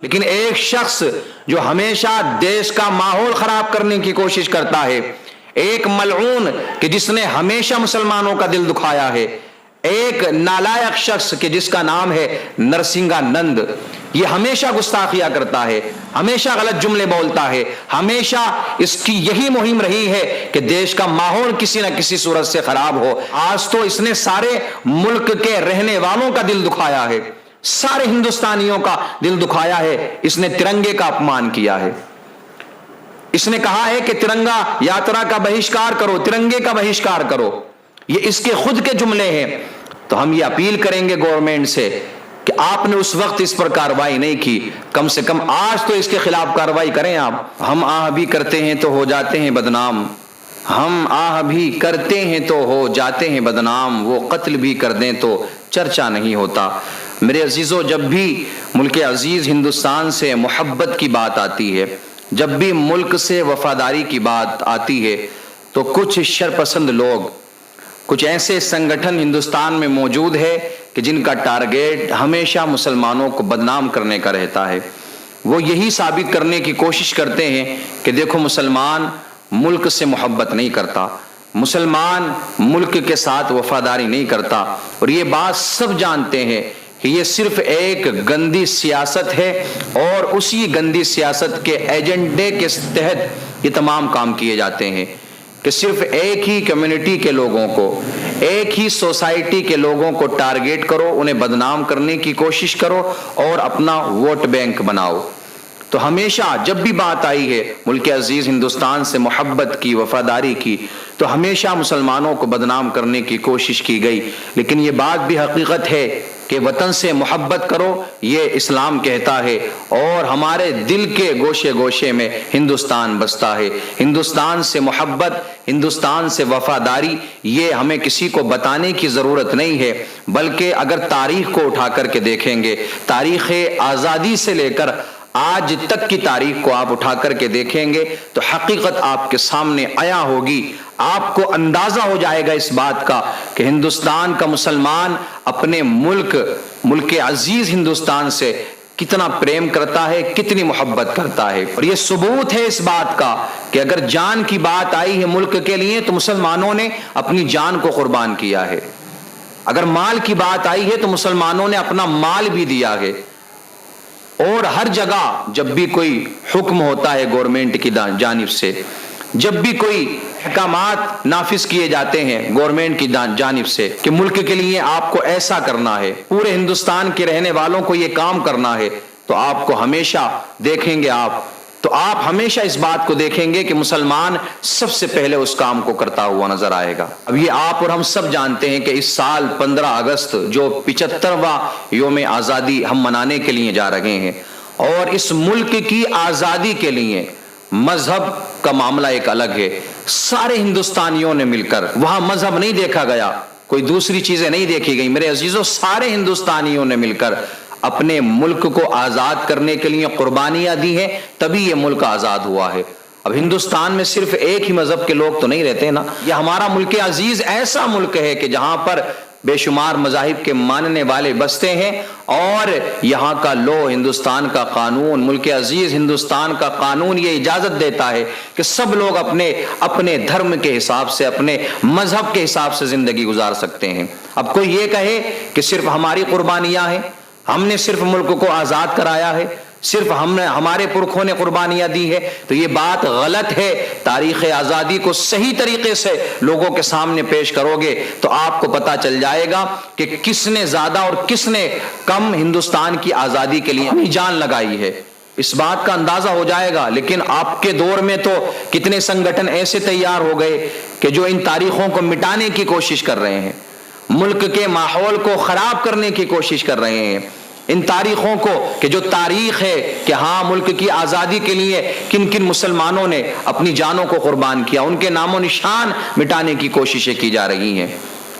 لیکن ایک شخص جو ہمیشہ دیش کا ماحول خراب کرنے کی کوشش کرتا ہے، ایک ملعون کہ جس نے ہمیشہ مسلمانوں کا دل دکھایا ہے، ایک نالائق شخص کہ جس کا نام ہے نرسنگا نند، یہ ہمیشہ گستاخیاں کرتا ہے، ہمیشہ غلط جملے بولتا ہے، ہمیشہ اس کی یہی مہم رہی ہے کہ دیش کا ماحول کسی نہ کسی صورت سے خراب ہو۔ آج تو اس نے سارے ملک کے رہنے والوں کا دل دکھایا ہے، سارے ہندوستانیوں کا دل دکھایا ہے۔ اس نے ترنگے کا اپمان کیا ہے، اس نے کہا ہے کہ ترنگا یاترا کا بہشکار کرو، ترنگے کا بہشکار کرو، یہ اس کے خود کے جملے ہیں۔ تو ہم یہ اپیل کریں گے گورنمنٹ سے کہ آپ نے اس وقت اس پر کارروائی نہیں کی، کم سے کم آج تو اس کے خلاف کارروائی کریں آپ۔ ہم آہ بھی کرتے ہیں تو ہو جاتے ہیں بدنام، ہم آہ بھی کرتے ہیں تو ہو جاتے ہیں بدنام، وہ قتل بھی کر دیں تو چرچا نہیں ہوتا۔ میرے عزیزو، جب بھی ملک عزیز ہندوستان سے محبت کی بات آتی ہے، جب بھی ملک سے وفاداری کی بات آتی ہے، تو کچھ شرپسند لوگ، کچھ ایسے سنگٹھن ہندوستان میں موجود ہے کہ جن کا ٹارگیٹ ہمیشہ مسلمانوں کو بدنام کرنے کا رہتا ہے۔ وہ یہی ثابت کرنے کی کوشش کرتے ہیں کہ دیکھو مسلمان ملک سے محبت نہیں کرتا، مسلمان ملک کے ساتھ وفاداری نہیں کرتا، اور یہ بات سب جانتے ہیں کہ یہ صرف ایک گندی سیاست ہے، اور اسی گندی سیاست کے ایجنڈے کے تحت یہ تمام کام کیے جاتے ہیں کہ صرف ایک ہی کمیونٹی کے لوگوں کو، ایک ہی سوسائٹی کے لوگوں کو ٹارگیٹ کرو، انہیں بدنام کرنے کی کوشش کرو اور اپنا ووٹ بینک بناؤ۔ تو ہمیشہ جب بھی بات آئی ہے ملک عزیز ہندوستان سے محبت کی، وفاداری کی، تو ہمیشہ مسلمانوں کو بدنام کرنے کی کوشش کی گئی۔ لیکن یہ بات بھی حقیقت ہے کہ وطن سے محبت کرو، یہ اسلام کہتا ہے، اور ہمارے دل کے گوشے گوشے میں ہندوستان بستا ہے۔ ہندوستان سے محبت، ہندوستان سے وفاداری، یہ ہمیں کسی کو بتانے کی ضرورت نہیں ہے، بلکہ اگر تاریخ کو اٹھا کر کے دیکھیں گے، تاریخ آزادی سے لے کر آج تک کی تاریخ کو آپ اٹھا کر کے دیکھیں گے تو حقیقت آپ کے سامنے آیا ہوگی۔ آپ کو اندازہ ہو جائے گا اس بات کا کہ ہندوستان کا مسلمان اپنے ملک عزیز ہندوستان سے کتنا پریم کرتا ہے، کتنی محبت کرتا ہے۔ اور یہ ثبوت ہے اس بات کا کہ اگر جان کی بات آئی ہے ملک کے لیے تو مسلمانوں نے اپنی جان کو قربان کیا ہے، اگر مال کی بات آئی ہے تو مسلمانوں نے اپنا مال بھی دیا ہے۔ اور ہر جگہ جب بھی کوئی حکم ہوتا ہے گورنمنٹ کی جانب سے، جب بھی کوئی احکامات نافذ کیے جاتے ہیں گورنمنٹ کی جانب سے کہ ملک کے لیے آپ کو ایسا کرنا ہے، پورے ہندوستان کے رہنے والوں کو یہ کام کرنا ہے، تو آپ کو ہمیشہ دیکھیں گے آپ ہمیشہ اس بات کو دیکھیں گے کہ مسلمان سب سے پہلے اس کام کو کرتا ہوا نظر آئے گا۔ اب یہ آپ اور ہم سب جانتے ہیں کہ اس سال 15 اگست جو 75واں یوم آزادی ہم منانے کے لیے جا رہے ہیں، اور اس ملک کی آزادی کے لیے مذہب کا معاملہ ایک الگ ہے۔ سارے ہندوستانیوں نے مل کر، وہاں مذہب نہیں دیکھا گیا، کوئی دوسری چیزیں نہیں دیکھی گئی، میرے عزیزوں سارے ہندوستانیوں نے مل کر اپنے ملک کو آزاد کرنے کے لیے قربانیاں دی ہیں، تبھی یہ ملک آزاد ہوا ہے۔ اب ہندوستان میں صرف ایک ہی مذہب کے لوگ تو نہیں رہتے نا، یہ ہمارا ملک عزیز ایسا ملک ہے کہ جہاں پر بے شمار مذاہب کے ماننے والے بستے ہیں، اور یہاں کا ہندوستان کا قانون، ملک عزیز ہندوستان کا قانون یہ اجازت دیتا ہے کہ سب لوگ اپنے دھرم کے حساب سے، اپنے مذہب کے حساب سے زندگی گزار سکتے ہیں۔ اب کوئی یہ کہے کہ صرف ہماری قربانیاں ہیں، ہم نے صرف ملک کو آزاد کرایا ہے، صرف ہمارے پرکھوں نے قربانیاں دی ہے، تو یہ بات غلط ہے۔ تاریخ آزادی کو صحیح طریقے سے لوگوں کے سامنے پیش کرو گے تو آپ کو پتا چل جائے گا کہ کس نے زیادہ اور کس نے کم ہندوستان کی آزادی کے لیے اپنی جان لگائی ہے، اس بات کا اندازہ ہو جائے گا۔ لیکن آپ کے دور میں تو کتنے سنگٹھن ایسے تیار ہو گئے کہ جو ان تاریخوں کو مٹانے کی کوشش کر رہے ہیں، ملک کے ماحول کو خراب کرنے کی کوشش کر رہے ہیں، ان تاریخوں کو کہ جو تاریخ ہے کہ ہاں ملک کی آزادی کے لیے کن کن مسلمانوں نے اپنی جانوں کو قربان کیا، ان کے نام و نشان مٹانے کی کوششیں کی جا رہی ہیں۔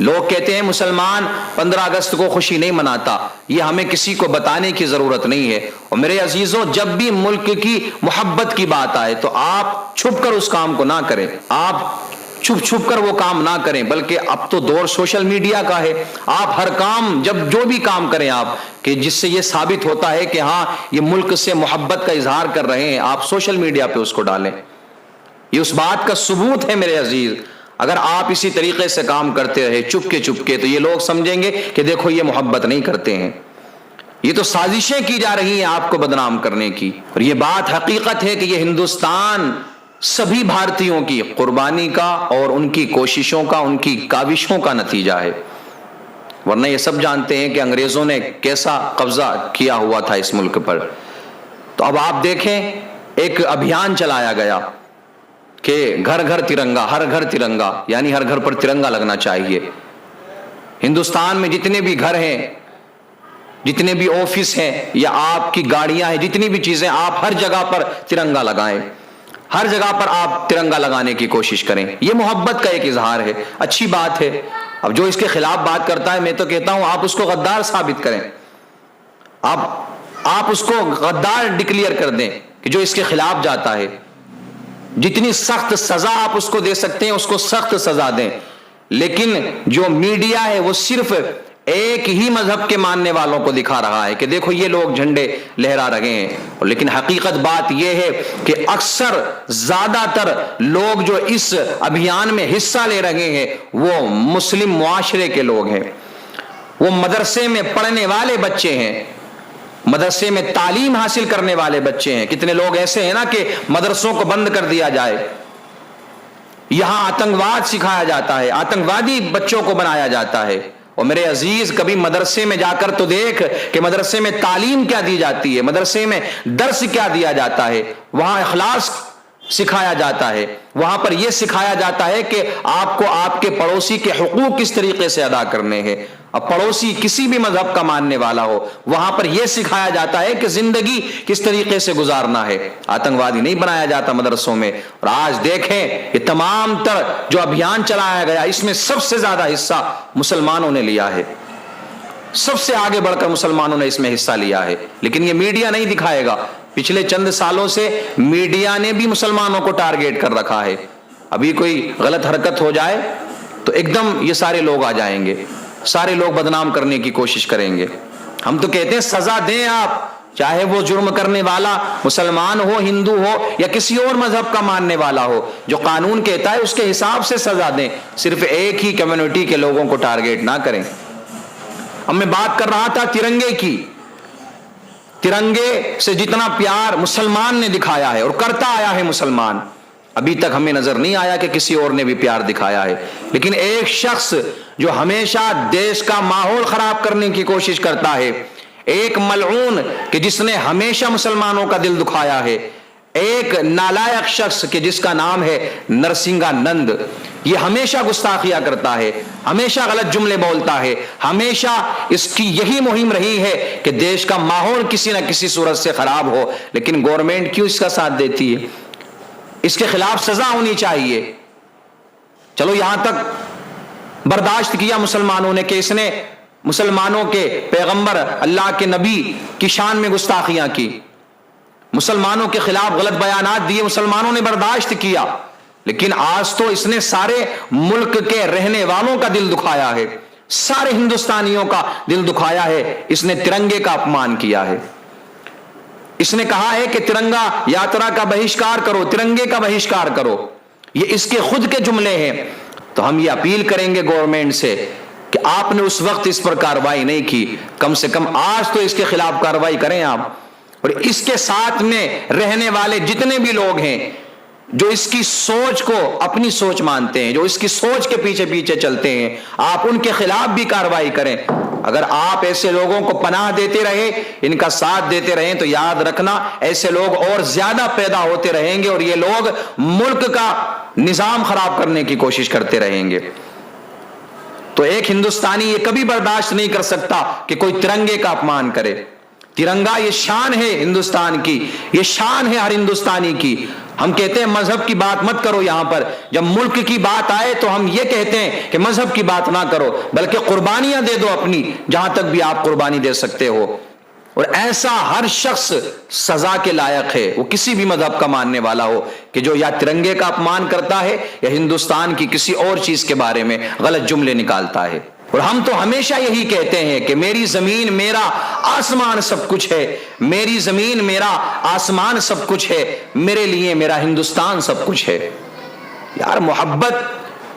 لوگ کہتے ہیں مسلمان 15 اگست کو خوشی نہیں مناتا، یہ ہمیں کسی کو بتانے کی ضرورت نہیں ہے۔ اور میرے عزیزوں جب بھی ملک کی محبت کی بات آئے تو آپ چھپ کر اس کام کو نہ کریں، آپ چھپ چھپ کر وہ کام نہ کریں، بلکہ اب تو دور سوشل میڈیا کا ہے، آپ ہر کام جب جو بھی کام کریں آپ کہ جس سے یہ ثابت ہوتا ہے کہ ہاں یہ ملک سے محبت کا اظہار کر رہے ہیں، آپ سوشل میڈیا پہ اس کو ڈالیں، یہ اس بات کا ثبوت ہے میرے عزیز۔ اگر آپ اسی طریقے سے کام کرتے رہے چپ کے تو یہ لوگ سمجھیں گے کہ دیکھو یہ محبت نہیں کرتے ہیں، یہ تو سازشیں کی جا رہی ہیں آپ کو بدنام کرنے کی۔ اور یہ بات حقیقت ہے کہ یہ ہندوستان سبھی بھارتیوں کی قربانی کا اور ان کی کوششوں کا، ان کی کاوشوں کا نتیجہ ہے، ورنہ یہ سب جانتے ہیں کہ انگریزوں نے کیسا قبضہ کیا ہوا تھا اس ملک پر۔ تو اب آپ دیکھیں ایک ابھیان چلایا گیا کہ گھر گھر ترنگا، ہر گھر ترنگا، یعنی ہر گھر پر ترنگا لگنا چاہیے۔ ہندوستان میں جتنے بھی گھر ہیں، جتنے بھی آفس ہیں یا آپ کی گاڑیاں ہیں، جتنی بھی چیزیں، آپ ہر جگہ پر ترنگا لگائیں، ہر جگہ پر آپ ترنگا لگانے کی کوشش کریں، یہ محبت کا ایک اظہار ہے، اچھی بات ہے۔ اب جو اس کے خلاف بات کرتا ہے میں تو کہتا ہوں آپ اس کو غدار ثابت کریں، آپ اس کو غدار ڈکلیئر کر دیں کہ جو اس کے خلاف جاتا ہے، جتنی سخت سزا آپ اس کو دے سکتے ہیں اس کو سخت سزا دیں۔ لیکن جو میڈیا ہے وہ صرف ایک ہی مذہب کے ماننے والوں کو دکھا رہا ہے کہ دیکھو یہ لوگ جھنڈے لہرا رہے ہیں، لیکن حقیقت بات یہ ہے کہ اکثر زیادہ تر لوگ جو اس ابھیان میں حصہ لے رہے ہیں وہ مسلم معاشرے کے لوگ ہیں، وہ مدرسے میں پڑھنے والے بچے ہیں، مدرسے میں تعلیم حاصل کرنے والے بچے ہیں۔ کتنے لوگ ایسے ہیں نا کہ مدرسوں کو بند کر دیا جائے، یہاں آتنکواد سکھایا جاتا ہے، آتنکوادی بچوں کو بنایا جاتا ہے۔ اور میرے عزیز کبھی مدرسے میں جا کر تو دیکھ کہ مدرسے میں تعلیم کیا دی جاتی ہے، مدرسے میں درس کیا دیا جاتا ہے، وہاں اخلاص سکھایا جاتا ہے، وہاں پر یہ سکھایا جاتا ہے کہ آپ کو آپ کے پڑوسی کے حقوق کس طریقے سے ادا کرنے ہیں۔ اب پڑوسی کسی بھی مذہب کا ماننے والا ہو وہاں پر یہ سکھایا جاتا ہے کہ زندگی کس طریقے سے گزارنا ہے، آتنکوادی نہیں بنایا جاتا مدرسوں میں۔ اور آج دیکھیں یہ تمام تر جو ابھیان چلایا گیا اس میں سب سے زیادہ حصہ مسلمانوں نے لیا ہے، سب سے آگے بڑھ کر مسلمانوں نے اس میں حصہ لیا ہے، لیکن یہ میڈیا نہیں دکھائے گا۔ پچھلے چند سالوں سے میڈیا نے بھی مسلمانوں کو ٹارگیٹ کر رکھا ہے، ابھی کوئی غلط حرکت ہو جائے تو ایک دم یہ سارے لوگ آ جائیں گے، سارے لوگ بدنام کرنے کی کوشش کریں گے۔ ہم تو کہتے ہیں سزا دیں آپ، چاہے وہ جرم کرنے والا مسلمان ہو، ہندو ہو یا کسی اور مذہب کا ماننے والا ہو، جو قانون کہتا ہے اس کے حساب سے سزا دیں، صرف ایک ہی کمیونٹی کے لوگوں کو ٹارگیٹ نہ کریں۔ اب میں بات کر رہا تھا ترنگے کی، ترنگے سے جتنا پیار مسلمان نے دکھایا ہے اور کرتا آیا ہے مسلمان، ابھی تک ہمیں نظر نہیں آیا کہ کسی اور نے بھی پیار دکھایا ہے۔ لیکن ایک شخص جو ہمیشہ دیش کا ماحول خراب کرنے کی کوشش کرتا ہے، ایک ملعون کہ جس نے ہمیشہ مسلمانوں کا دل دکھایا ہے، ایک نالائق شخص کہ جس کا نام ہے نرسنگا نند، یہ ہمیشہ گستاخیاں کرتا ہے، ہمیشہ غلط جملے بولتا ہے، ہمیشہ اس کی یہی مہم رہی ہے کہ دیش کا ماحول کسی نہ کسی صورت سے خراب ہو، لیکن گورنمنٹ کیوں اس کا ساتھ دیتی ہے؟ اس کے خلاف سزا ہونی چاہیے۔ چلو یہاں تک برداشت کیا مسلمانوں نے کہ اس نے مسلمانوں کے پیغمبر اللہ کے نبی کی شان میں گستاخیاں کی، مسلمانوں کے خلاف غلط بیانات دیے، مسلمانوں نے برداشت کیا، لیکن آج تو اس نے سارے ملک کے رہنے والوں کا دل دکھایا ہے، سارے ہندوستانیوں کا دل دکھایا ہے، اس نے ترنگے کا اپمان کیا ہے۔ اس نے کہا ہے کہ ترنگا یاترا کا بہشکار کرو، ترنگے کا بہشکار کرو، یہ اس کے خود کے جملے ہیں۔ تو ہم یہ اپیل کریں گے گورنمنٹ سے کہ آپ نے اس وقت اس پر کارروائی نہیں کی، کم سے کم آج تو اس کے خلاف کارروائی کریں آپ، اور اس کے ساتھ میں رہنے والے جتنے بھی لوگ ہیں جو اس کی سوچ کو اپنی سوچ مانتے ہیں، جو اس کی سوچ کے پیچھے پیچھے چلتے ہیں، آپ ان کے خلاف بھی کارروائی کریں۔ اگر آپ ایسے لوگوں کو پناہ دیتے رہے، ان کا ساتھ دیتے رہیں، تو یاد رکھنا ایسے لوگ اور زیادہ پیدا ہوتے رہیں گے اور یہ لوگ ملک کا نظام خراب کرنے کی کوشش کرتے رہیں گے۔ تو ایک ہندوستانی یہ کبھی برداشت نہیں کر سکتا کہ کوئی ترنگے کا اپمان کرے۔ ترنگا یہ شان ہے ہندوستان کی، یہ شان ہے ہر ہندوستانی کی۔ ہم کہتے ہیں مذہب کی بات مت کرو یہاں پر، جب ملک کی بات آئے تو ہم یہ کہتے ہیں کہ مذہب کی بات نہ کرو، بلکہ قربانیاں دے دو اپنی، جہاں تک بھی آپ قربانی دے سکتے ہو۔ اور ایسا ہر شخص سزا کے لائق ہے، وہ کسی بھی مذہب کا ماننے والا ہو، کہ جو یا ترنگے کا اپمان کرتا ہے یا ہندوستان کی کسی اور چیز کے بارے میں غلط جملے نکالتا ہے۔ اور ہم تو ہمیشہ یہی کہتے ہیں کہ میری زمین میرا آسمان سب کچھ ہے، میری زمین میرا آسمان سب کچھ ہے، میرے لیے میرا ہندوستان سب کچھ ہے۔ یار محبت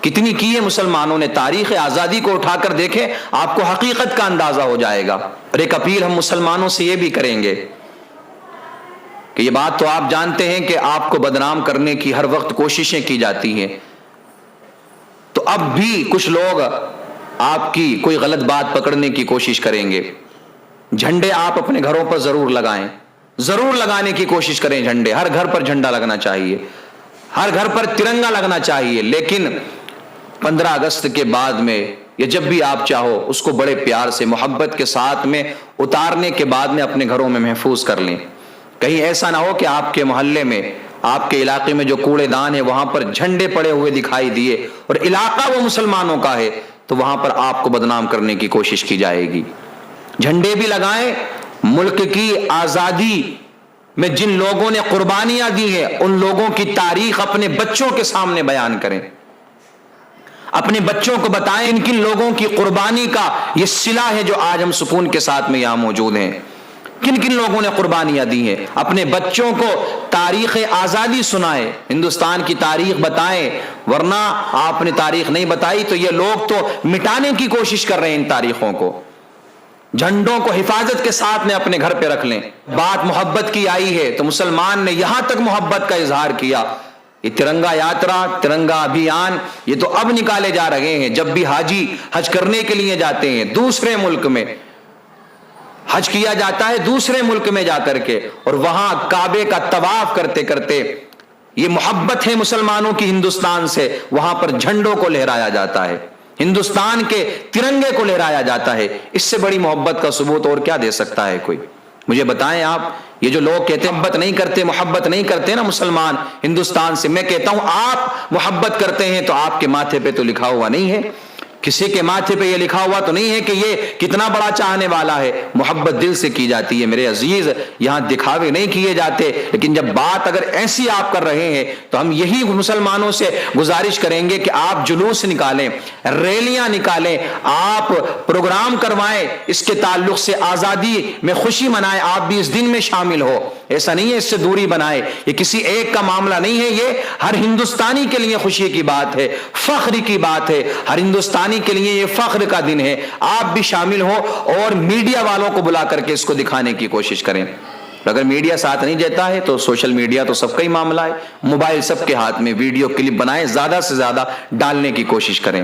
کتنی کی ہے مسلمانوں نے، تاریخ آزادی کو اٹھا کر دیکھیں، آپ کو حقیقت کا اندازہ ہو جائے گا۔ اور ایک اپیل ہم مسلمانوں سے یہ بھی کریں گے کہ یہ بات تو آپ جانتے ہیں کہ آپ کو بدنام کرنے کی ہر وقت کوششیں کی جاتی ہیں، تو اب بھی کچھ لوگ آپ کی کوئی غلط بات پکڑنے کی کوشش کریں گے۔ جھنڈے آپ اپنے گھروں پر ضرور لگائیں، ضرور لگانے کی کوشش کریں جھنڈے، ہر گھر پر جھنڈا لگنا چاہیے، ہر گھر پر ترنگا لگنا چاہیے، لیکن 15 اگست کے بعد میں یا جب بھی آپ چاہو اس کو بڑے پیار سے محبت کے ساتھ میں اتارنے کے بعد میں اپنے گھروں میں محفوظ کر لیں۔ کہیں ایسا نہ ہو کہ آپ کے محلے میں، آپ کے علاقے میں جو کوڑے دان ہے وہاں پر جھنڈے پڑے ہوئے دکھائی دیے اور علاقہ وہ مسلمانوں کا ہے تو وہاں پر آپ کو بدنام کرنے کی کوشش کی جائے گی۔ جھنڈے بھی لگائیں، ملک کی آزادی میں جن لوگوں نے قربانیاں دی ہیں ان لوگوں کی تاریخ اپنے بچوں کے سامنے بیان کریں، اپنے بچوں کو بتائیں ان کن لوگوں کی قربانی کا یہ صلہ ہے جو آج ہم سکون کے ساتھ میں یہاں موجود ہیں، کن کن لوگوں نے قربانیاں دی ہیں۔ اپنے بچوں کو تاریخ آزادی سنائیں، ہندوستان کی تاریخ بتائیں، ورنہ آپ نے تاریخ نہیں بتائی تو یہ لوگ تو مٹانے کی کوشش کر رہے ہیں ان تاریخوں کو۔ جھنڈوں کو حفاظت کے ساتھ میں اپنے گھر پہ رکھ لیں۔ بات محبت کی آئی ہے تو مسلمان نے یہاں تک محبت کا اظہار کیا، یہ ترنگا یاترا، ترنگا ابھیان یہ تو اب نکالے جا رہے ہیں۔ جب بھی حاجی حج کرنے کے لیے جاتے ہیں دوسرے ملک میں، حج کیا جاتا ہے دوسرے ملک میں جا کر کے، اور وہاں کعبے کا طواف کرتے کرتے یہ محبت ہے مسلمانوں کی ہندوستان سے، وہاں پر جھنڈوں کو لہرایا جاتا ہے، ہندوستان کے ترنگے کو لہرایا جاتا ہے۔ اس سے بڑی محبت کا ثبوت اور کیا دے سکتا ہے کوئی؟ مجھے بتائیں آپ، یہ جو لوگ کہتے ہیں محبت نہیں کرتے نا مسلمان ہندوستان سے، میں کہتا ہوں آپ محبت کرتے ہیں تو آپ کے ماتھے پہ تو لکھا ہوا نہیں ہے، کسی کے ماتھے پہ یہ لکھا ہوا تو نہیں ہے کہ یہ کتنا بڑا چاہنے والا ہے۔ محبت دل سے کی جاتی ہے میرے عزیز، یہاں دکھاوے نہیں کیے جاتے۔ لیکن جب بات اگر ایسی آپ کر رہے ہیں تو ہم یہی مسلمانوں سے گزارش کریں گے کہ آپ جلوس نکالیں، ریلیاں نکالیں، آپ پروگرام کروائیں، اس کے تعلق سے آزادی میں خوشی منائیں، آپ بھی اس دن میں شامل ہو۔ ایسا نہیں ہے اس سے دوری بنائے، یہ کسی ایک کا معاملہ نہیں ہے، یہ ہر ہندوستانی کے لیے خوشی کی بات ہے، فخر کی بات ہے، ہر ہندوستانی کے لیے یہ فخر کا دن ہے۔ آپ بھی شامل ہو اور میڈیا والوں کو بلا کر کے اس کو دکھانے کی کوشش کریں۔ اگر میڈیا ساتھ نہیں دیتا ہے تو سوشل میڈیا تو سب کا ہی معاملہ ہے، موبائل سب کے ہاتھ میں، ویڈیو کلپ بنائیں، زیادہ سے زیادہ ڈالنے کی کوشش کریں۔